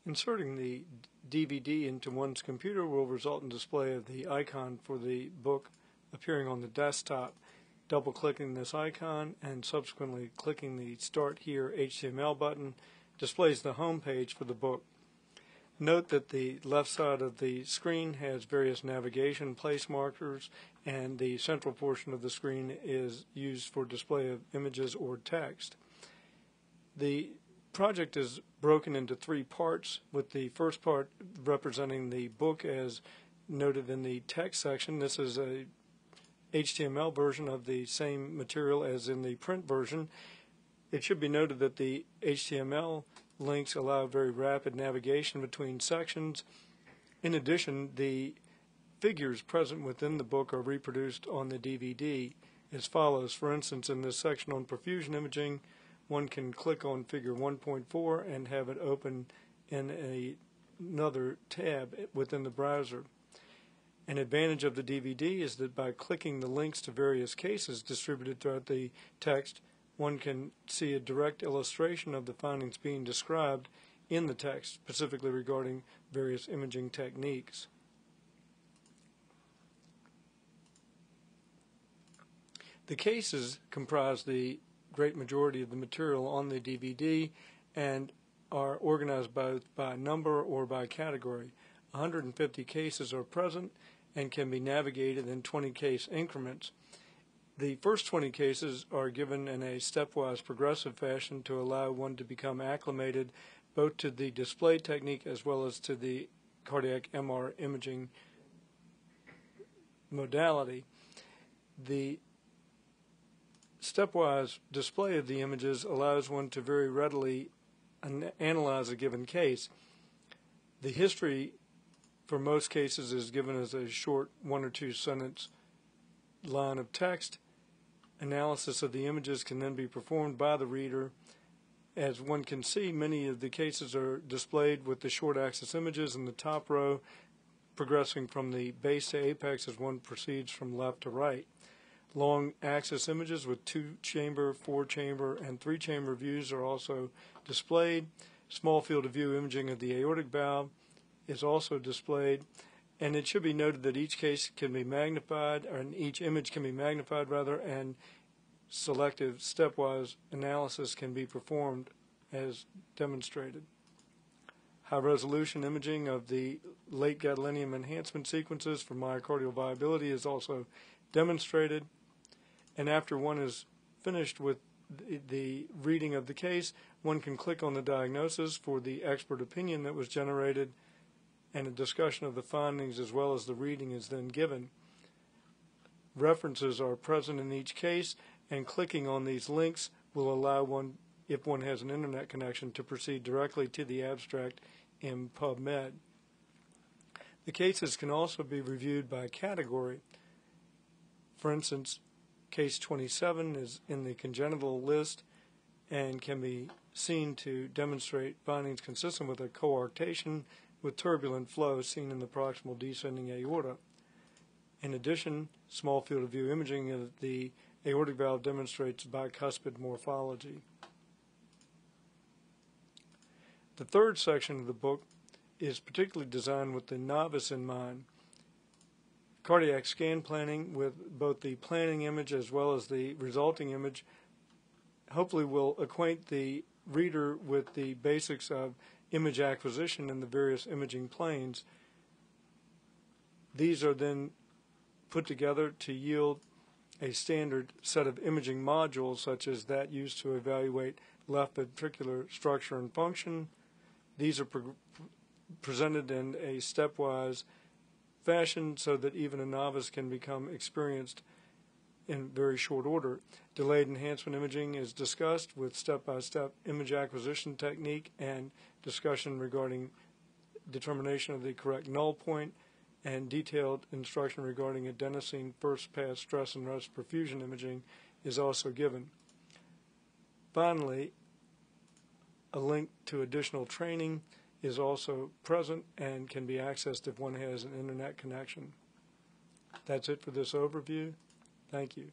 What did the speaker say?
Inserting the DVD into one's computer will result in display of the icon for the book appearing on the desktop. Double-clicking this icon and subsequently clicking the Start Here HTML button displays the home page for the book. Note that the left side of the screen has various navigation place markers, and the central portion of the screen is used for display of images or text. The project is broken into three parts, with the first part representing the book as noted in the text section. This is a HTML version of the same material as in the print version. It should be noted that the HTML links allow very rapid navigation between sections. In addition, the figures present within the book are reproduced on the DVD as follows. For instance, in this section on perfusion imaging, one can click on figure 1.4 and have it open in another tab within the browser. An advantage of the DVD is that by clicking the links to various cases distributed throughout the text, one can see a direct illustration of the findings being described in the text, specifically regarding various imaging techniques. The cases comprise the great majority of the material on the DVD and are organized both by number or by category. 150 cases are present and can be navigated in 20 case increments. The first 20 cases are given in a stepwise progressive fashion to allow one to become acclimated both to the display technique as well as to the cardiac MR imaging modality. The stepwise display of the images allows one to very readily analyze a given case. The history for most cases is given as a short 1 or 2 sentence line of text. Analysis of the images can then be performed by the reader. As one can see, many of the cases are displayed with the short axis images in the top row, progressing from the base to apex as one proceeds from left to right. Long axis images with 2-chamber, 4-chamber, and 3-chamber views are also displayed. Small field of view imaging of the aortic valve is also displayed, and it should be noted that each case can be magnified, or each image can be magnified rather, and selective stepwise analysis can be performed as demonstrated. High resolution imaging of the late gadolinium enhancement sequences for myocardial viability is also demonstrated. And after one is finished with the reading of the case, one can click on the diagnosis for the expert opinion that was generated, and a discussion of the findings as well as the reading is then given. References are present in each case, and clicking on these links will allow one, if one has an internet connection, to proceed directly to the abstract in PubMed. The cases can also be reviewed by category. For instance, Case 27 is in the congenital list and can be seen to demonstrate findings consistent with a coarctation with turbulent flow seen in the proximal descending aorta. In addition, small field of view imaging of the aortic valve demonstrates bicuspid morphology. The third section of the book is particularly designed with the novice in mind. Cardiac scan planning with both the planning image as well as the resulting image hopefully will acquaint the reader with the basics of image acquisition in the various imaging planes. These are then put together to yield a standard set of imaging modules, such as that used to evaluate left ventricular structure and function. These are presented in a stepwise fashion so that even a novice can become experienced in very short order. Delayed enhancement imaging is discussed with step-by-step image acquisition technique and discussion regarding determination of the correct null point, and detailed instruction regarding adenosine first-pass stress and rest perfusion imaging is also given. Finally, a link to additional training is also present and can be accessed if one has an internet connection. That's it for this overview. Thank you.